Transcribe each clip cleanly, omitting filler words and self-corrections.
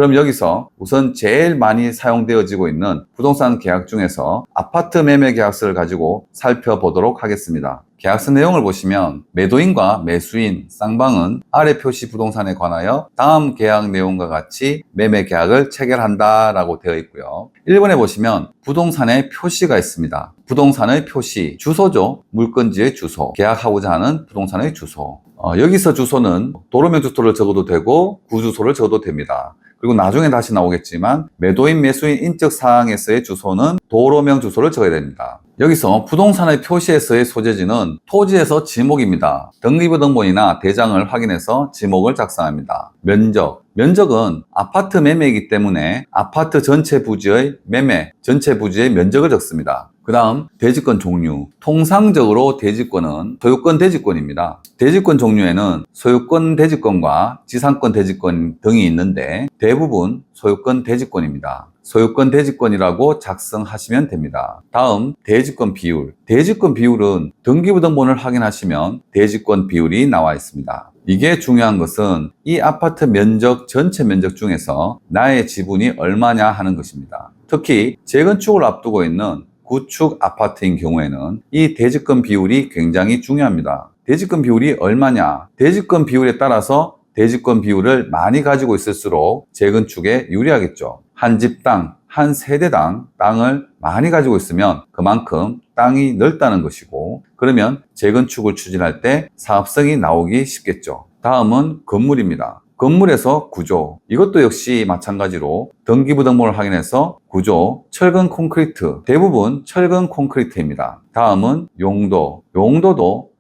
그럼 여기서 우선 제일 많이 사용되어지고 있는 부동산 계약 중에서 아파트 매매 계약서를 가지고 살펴보도록 하겠습니다. 계약서 내용을 보시면 매도인과 매수인, 쌍방은 아래 표시 부동산에 관하여 다음 계약 내용과 같이 매매 계약을 체결한다 라고 되어 있고요. 1번에 보시면 부동산의 표시가 있습니다. 부동산의 표시, 주소죠. 물건지의 주소, 계약하고자 하는 부동산의 주소. 여기서 주소는 도로명 주소를 적어도 되고 구주소를 적어도 됩니다. 그리고 나중에 다시 나오겠지만 매도인, 매수인 인적 사항에서의 주소는 도로명 주소를 적어야 됩니다. 여기서 부동산의 표시에서의 소재지는 토지에서 지목입니다. 등기부등본이나 대장을 확인해서 지목을 작성합니다. 면적은 아파트 매매이기 때문에 아파트 전체 부지의 매매, 전체 부지의 면적을 적습니다. 그 다음 대지권 종류. 통상적으로 대지권은 소유권 대지권입니다. 대지권 종류에는 소유권 대지권과 지상권 대지권 등이 있는데 대부분 소유권 대지권입니다. 소유권 대지권이라고 작성하시면 됩니다. 다음 대지권 비율. 대지권 비율은 등기부등본을 확인하시면 대지권 비율이 나와 있습니다. 이게 중요한 것은 이 아파트 면적, 전체 면적 중에서 나의 지분이 얼마냐 하는 것입니다. 특히 재건축을 앞두고 있는 구축 아파트인 경우에는 이 대지권 비율이 굉장히 중요합니다. 대지권 비율이 얼마냐? 대지권 비율에 따라서 대지권 비율을 많이 가지고 있을수록 재건축에 유리하겠죠. 한 집당, 한 세대당 땅을 많이 가지고 있으면 그만큼 땅이 넓다는 것이고, 그러면 재건축을 추진할 때 사업성이 나오기 쉽겠죠. 다음은 건물입니다. 건물에서 구조, 이것도 역시 마찬가지로 등기부등본을 확인해서 구조, 철근 콘크리트, 대부분 철근 콘크리트입니다. 다음은 용도도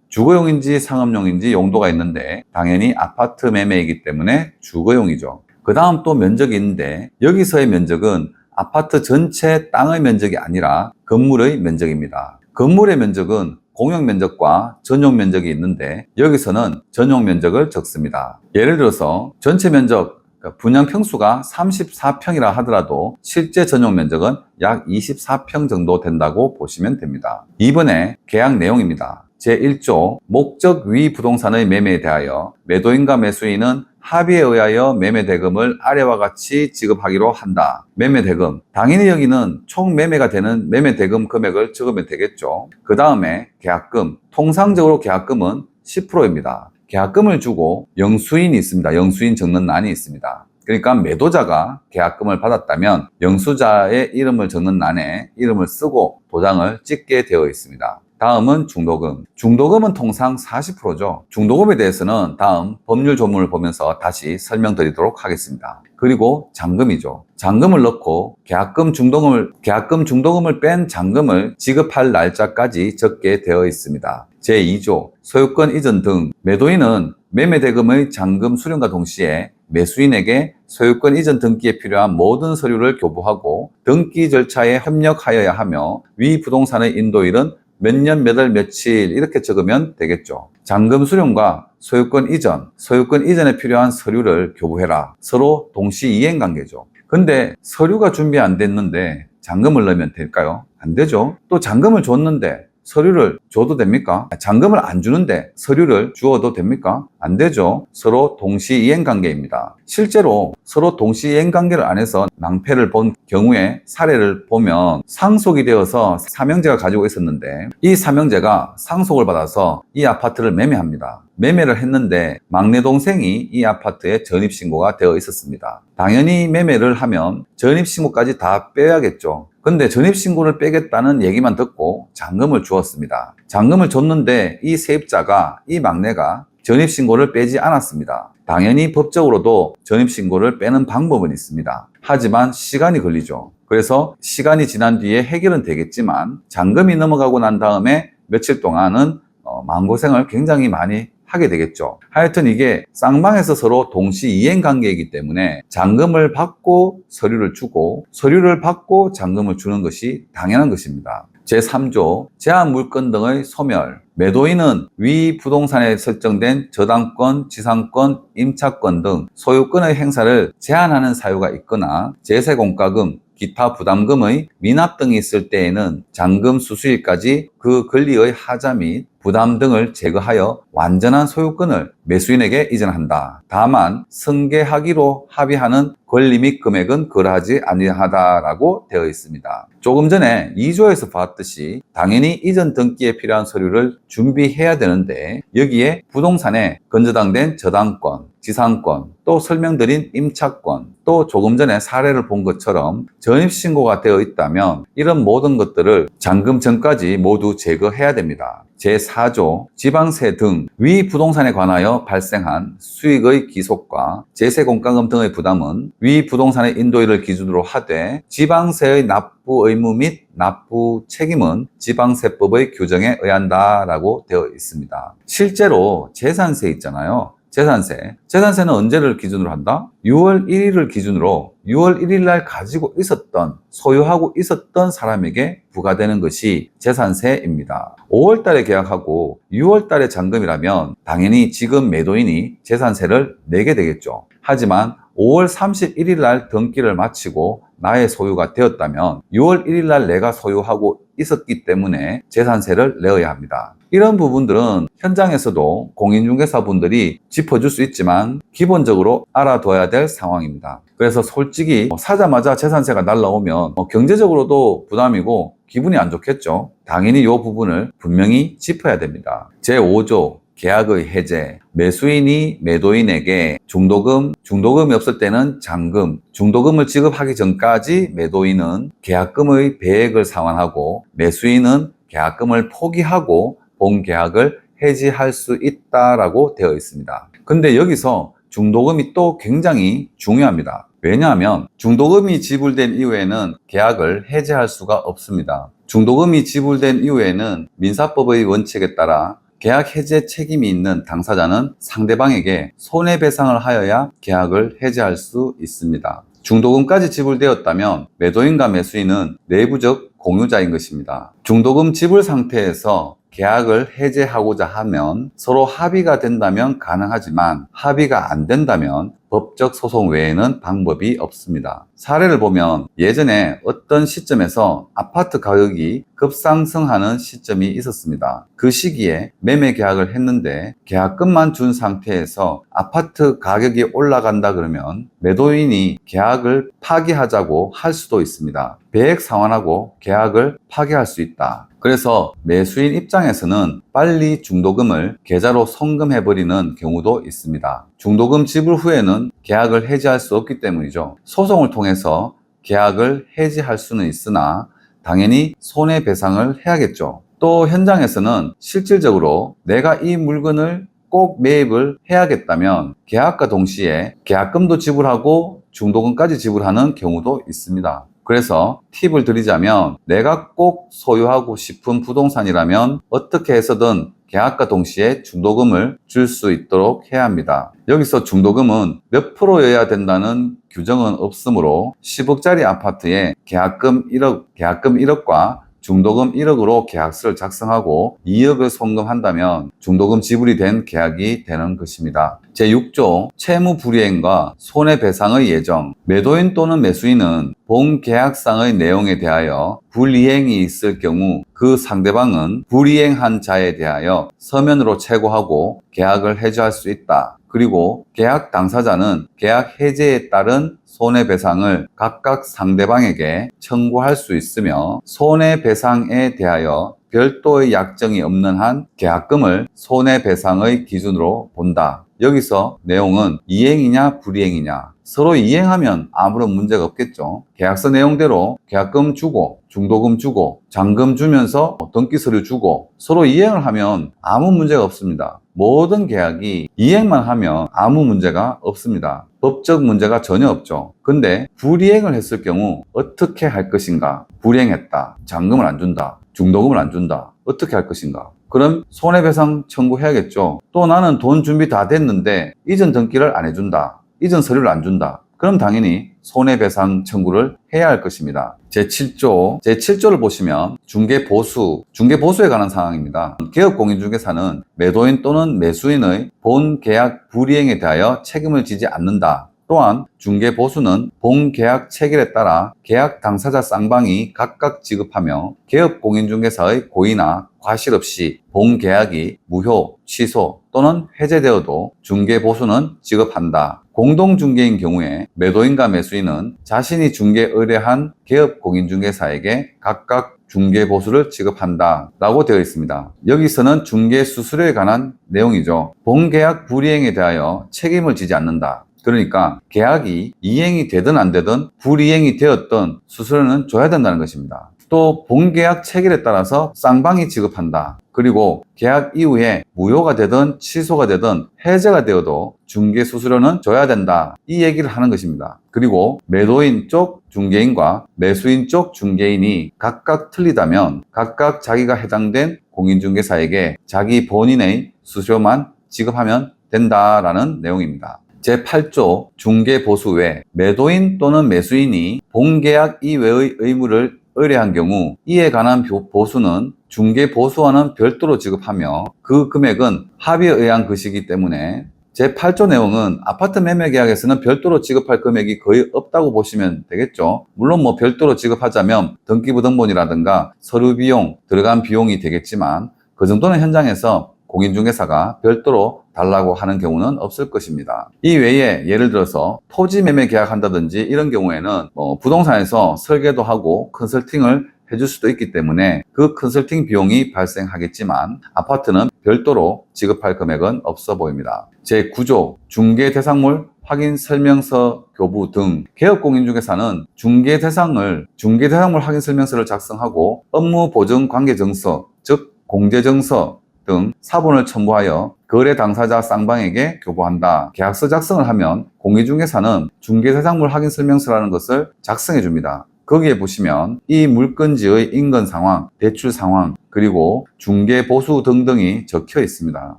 주거용인지 상업용인지 용도가 있는데 당연히 아파트 매매이기 때문에 주거용이죠. 그 다음 또 면적이 있는데 여기서의 면적은 아파트 전체 땅의 면적이 아니라 건물의 면적입니다. 건물의 면적은 공용 면적과 전용 면적이 있는데 여기서는 전용 면적을 적습니다. 예를 들어서 전체 면적, 분양 평수가 34평이라 하더라도 실제 전용 면적은 약 24평 정도 된다고 보시면 됩니다. 이번에 계약 내용입니다. 제1조 목적 위 부동산의 매매에 대하여 매도인과 매수인은 합의에 의하여 매매대금을 아래와 같이 지급하기로 한다. 매매대금, 당연히 여기는 총 매매가 되는 매매대금 금액을 적으면 되겠죠. 그 다음에 계약금, 통상적으로 계약금은 10%입니다. 계약금을 주고 영수인이 있습니다. 영수인 적는 란이 있습니다. 그러니까 매도자가 계약금을 받았다면 영수자의 이름을 적는 란에 이름을 쓰고 도장을 찍게 되어 있습니다. 다음은 중도금. 중도금은 통상 40%죠. 중도금에 대해서는 다음 법률 조문을 보면서 다시 설명드리도록 하겠습니다. 그리고 잔금이죠. 잔금을 넣고 계약금 중도금을 뺀 잔금을 지급할 날짜까지 적게 되어 있습니다. 제2조 소유권 이전 등. 매도인은 매매대금의 잔금 수령과 동시에 매수인에게 소유권 이전 등기에 필요한 모든 서류를 교부하고 등기 절차에 협력하여야 하며 위 부동산의 인도일은 몇 년, 몇 월, 며칠 이렇게 적으면 되겠죠. 잔금 수령과 소유권 이전에 필요한 서류를 교부해라. 서로 동시 이행 관계죠. 근데 서류가 준비 안 됐는데 잔금을 넣으면 될까요? 안 되죠. 또 잔금을 줬는데 서류를 줘도 됩니까? 잔금을 안 주는데 서류를 주어도 됩니까? 안 되죠. 서로 동시 이행 관계입니다. 실제로 서로 동시 이행 관계를 안 해서 낭패를 본 경우의 사례를 보면 상속이 되어서 삼형제가 가지고 있었는데 이 삼형제가 상속을 받아서 이 아파트를 매매합니다. 매매를 했는데 막내 동생이 이 아파트에 전입신고가 되어 있었습니다. 당연히 매매를 하면 전입신고까지 다 빼야겠죠. 근데 전입신고를 빼겠다는 얘기만 듣고 잔금을 주었습니다. 잔금을 줬는데 이 세입자가, 이 막내가 전입신고를 빼지 않았습니다. 당연히 법적으로도 전입신고를 빼는 방법은 있습니다. 하지만 시간이 걸리죠. 그래서 시간이 지난 뒤에 해결은 되겠지만 잔금이 넘어가고 난 다음에 며칠 동안은 마음고생을 굉장히 많이 하게 되겠죠. 하여튼 이게 쌍방에서 서로 동시 이행 관계이기 때문에 잔금을 받고 서류를 주고 서류를 받고 잔금을 주는 것이 당연한 것입니다. 제3조 제한 물건 등의 소멸. 매도인은 위 부동산에 설정된 저당권, 지상권, 임차권 등 소유권의 행사를 제한하는 사유가 있거나 제세공과금, 기타 부담금의 미납 등이 있을 때에는 잔금 수수일까지 그 권리의 하자 및 부담 등을 제거하여 완전한 소유권을 매수인에게 이전한다. 다만 승계하기로 합의하는 권리 및 금액은 거래하지 아니하다라고 되어 있습니다. 조금 전에 2조에서 봤듯이 당연히 이전 등기에 필요한 서류를 준비해야 되는데 여기에 부동산에 건저당된 저당권, 지상권, 또 설명드린 임차권, 또 조금 전에 사례를 본 것처럼 전입신고가 되어 있다면 이런 모든 것들을 잔금 전까지 모두 제거해야 됩니다. 제4조 지방세 등 위 부동산에 관하여 발생한 수익의 기속과 제세공과금 등의 부담은 위 부동산의 인도일을 기준으로 하되 지방세의 납부 의무 및 납부 책임은 지방세법의 규정에 의한다라고 되어 있습니다. 실제로 재산세 있잖아요. 재산세는 언제를 기준으로 한다? 6월 1일을 기준으로 6월 1일 날 가지고 있었던, 소유하고 있었던 사람에게 부과되는 것이 재산세입니다. 5월 달에 계약하고 6월 달에 잔금이라면 당연히 지금 매도인이 재산세를 내게 되겠죠. 하지만 5월 31일 날 등기를 마치고 나의 소유가 되었다면 6월 1일 날 내가 소유하고 있었기 때문에 재산세를 내어야 합니다. 이런 부분들은 현장에서도 공인중개사분들이 짚어줄 수 있지만 기본적으로 알아둬야 될 상황입니다. 그래서 솔직히 사자마자 재산세가 날라오면 경제적으로도 부담이고 기분이 안 좋겠죠. 당연히 이 부분을 분명히 짚어야 됩니다. 제5조 계약의 해제, 매수인이 매도인에게 중도금이 없을 때는 잔금, 중도금을 지급하기 전까지 매도인은 계약금의 배액을 상환하고 매수인은 계약금을 포기하고 본 계약을 해지할 수 있다라고 되어 있습니다. 근데 여기서 중도금이 또 굉장히 중요합니다. 왜냐하면 중도금이 지불된 이후에는 계약을 해지할 수가 없습니다. 중도금이 지불된 이후에는 민사법의 원칙에 따라 계약 해제 책임이 있는 당사자는 상대방에게 손해배상을 하여야 계약을 해지할 수 있습니다. 중도금까지 지불되었다면 매도인과 매수인은 내부적 공유자인 것입니다. 중도금 지불 상태에서 계약을 해제하고자 하면 서로 합의가 된다면 가능하지만 합의가 안 된다면 법적 소송 외에는 방법이 없습니다. 사례를 보면 예전에 어떤 시점에서 아파트 가격이 급상승하는 시점이 있었습니다. 그 시기에 매매 계약을 했는데 계약금만 준 상태에서 아파트 가격이 올라간다 그러면 매도인이 계약을 파기하자고 할 수도 있습니다. 배액 상환하고 계약을 파기할 수 있다. 그래서 매수인 입장에서는 빨리 중도금을 계좌로 송금해버리는 경우도 있습니다. 중도금 지불 후에는 계약을 해지할 수 없기 때문이죠. 소송을 통해서 계약을 해지할 수는 있으나 당연히 손해배상을 해야겠죠. 또 현장에서는 실질적으로 내가 이 물건을 꼭 매입을 해야겠다면 계약과 동시에 계약금도 지불하고 중도금까지 지불하는 경우도 있습니다. 그래서 팁을 드리자면 내가 꼭 소유하고 싶은 부동산이라면 어떻게 해서든 계약과 동시에 중도금을 줄 수 있도록 해야 합니다. 여기서 중도금은 몇 프로여야 된다는 규정은 없으므로 10억짜리 아파트에 계약금 1억과 중도금 1억으로 계약서를 작성하고 2억을 송금한다면 중도금 지불이 된 계약이 되는 것입니다. 제6조 채무불이행과 손해배상의 예정. 매도인 또는 매수인은 본 계약상의 내용에 대하여 불이행이 있을 경우 그 상대방은 불이행한 자에 대하여 서면으로 che고하고 계약을 해지할 수 있다. 그리고 계약 당사자는 계약 해제에 따른 손해배상을 각각 상대방에게 청구할 수 있으며 손해배상에 대하여 별도의 약정이 없는 한 계약금을 손해배상의 기준으로 본다. 여기서 내용은 이행이냐 불이행이냐. 서로 이행하면 아무런 문제가 없겠죠. 계약서 내용대로 계약금 주고 중도금 주고 잔금 주면서 등기 서류 주고 서로 이행을 하면 아무 문제가 없습니다. 모든 계약이 이행만 하면 아무 문제가 없습니다. 법적 문제가 전혀 없죠. 근데 불이행을 했을 경우 어떻게 할 것인가? 불이행했다. 잔금을 안 준다. 중도금을 안 준다. 어떻게 할 것인가? 그럼 손해배상 청구해야겠죠. 또 나는 돈 준비 다 됐는데 이전 등기를 안 해준다. 이전 서류를 안 준다. 그럼 당연히 손해배상 청구를 해야 할 것입니다. 제7조를 보시면 중개보수에 관한 상황입니다. 개업공인중개사는 매도인 또는 매수인의 본 계약 불이행에 대하여 책임을 지지 않는다. 또한 중개보수는 본계약 체결에 따라 계약 당사자 쌍방이 각각 지급하며 개업공인중개사의 고의나 과실 없이 본계약이 무효, 취소 또는 해제되어도 중개보수는 지급한다. 공동중개인 경우에 매도인과 매수인은 자신이 중개 의뢰한 개업공인중개사에게 각각 중개보수를 지급한다 라고 되어 있습니다. 여기서는 중개수수료에 관한 내용이죠. 본계약 불이행에 대하여 책임을 지지 않는다. 그러니까 계약이 이행이 되든 안 되든 불이행이 되었든 수수료는 줘야 된다는 것입니다. 또 본계약 체결에 따라서 쌍방이 지급한다. 그리고 계약 이후에 무효가 되든 취소가 되든 해제가 되어도 중개수수료는 줘야 된다. 이 얘기를 하는 것입니다. 그리고 매도인 쪽 중개인과 매수인 쪽 중개인이 각각 틀리다면 각각 자기가 해당된 공인중개사에게 자기 본인의 수수료만 지급하면 된다라는 내용입니다. 제8조 중개보수 외 매도인 또는 매수인이 본계약 이외의 의무를 의뢰한 경우 이에 관한 보수는 중개보수와는 별도로 지급하며 그 금액은 합의에 의한 것이기 때문에 제8조 내용은 아파트 매매 계약에서는 별도로 지급할 금액이 거의 없다고 보시면 되겠죠. 물론 별도로 지급하자면 등기부등본이라든가 서류 비용, 들어간 비용이 되겠지만 그 정도는 현장에서 공인중개사가 별도로 달라고 하는 경우는 없을 것입니다. 이 외에 예를 들어서 토지 매매 계약한다든지 이런 경우에는 부동산에서 설계도 하고 컨설팅을 해줄 수도 있기 때문에 그 컨설팅 비용이 발생하겠지만 아파트는 별도로 지급할 금액은 없어 보입니다. 제9조 중개대상물 확인 설명서 교부 등 개업공인중개사는 중개대상물 확인 설명서를 작성하고 업무보증관계증서 즉 공제증서 등 사본을 첨부하여 거래 당사자 쌍방에게 교부한다. 계약서 작성을 하면 공인중개사는 중개대상물 확인 설명서라는 것을 작성해 줍니다. 거기에 보시면 이 물건지의 인건 상황, 대출 상황, 그리고 중개 보수 등등이 적혀 있습니다.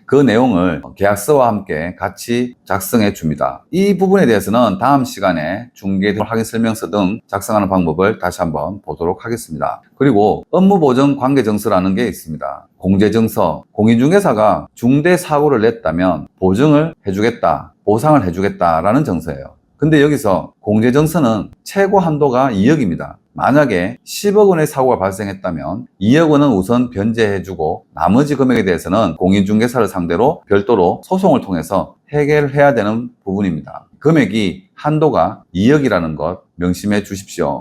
그 내용을 계약서와 함께 같이 작성해 줍니다. 이 부분에 대해서는 다음 시간에 중개 확인 설명서 등 작성하는 방법을 다시 한번 보도록 하겠습니다. 그리고 업무보증 관계증서라는 게 있습니다. 공제증서, 공인중개사가 중대 사고를 냈다면 보증을 해주겠다, 보상을 해주겠다라는 증서예요. 근데 여기서 공제증서는 최고 한도가 2억입니다. 만약에 10억 원의 사고가 발생했다면 2억 원은 우선 변제해주고 나머지 금액에 대해서는 공인중개사를 상대로 별도로 소송을 통해서 해결해야 되는 부분입니다. 금액이 한도가 2억이라는 것 명심해 주십시오.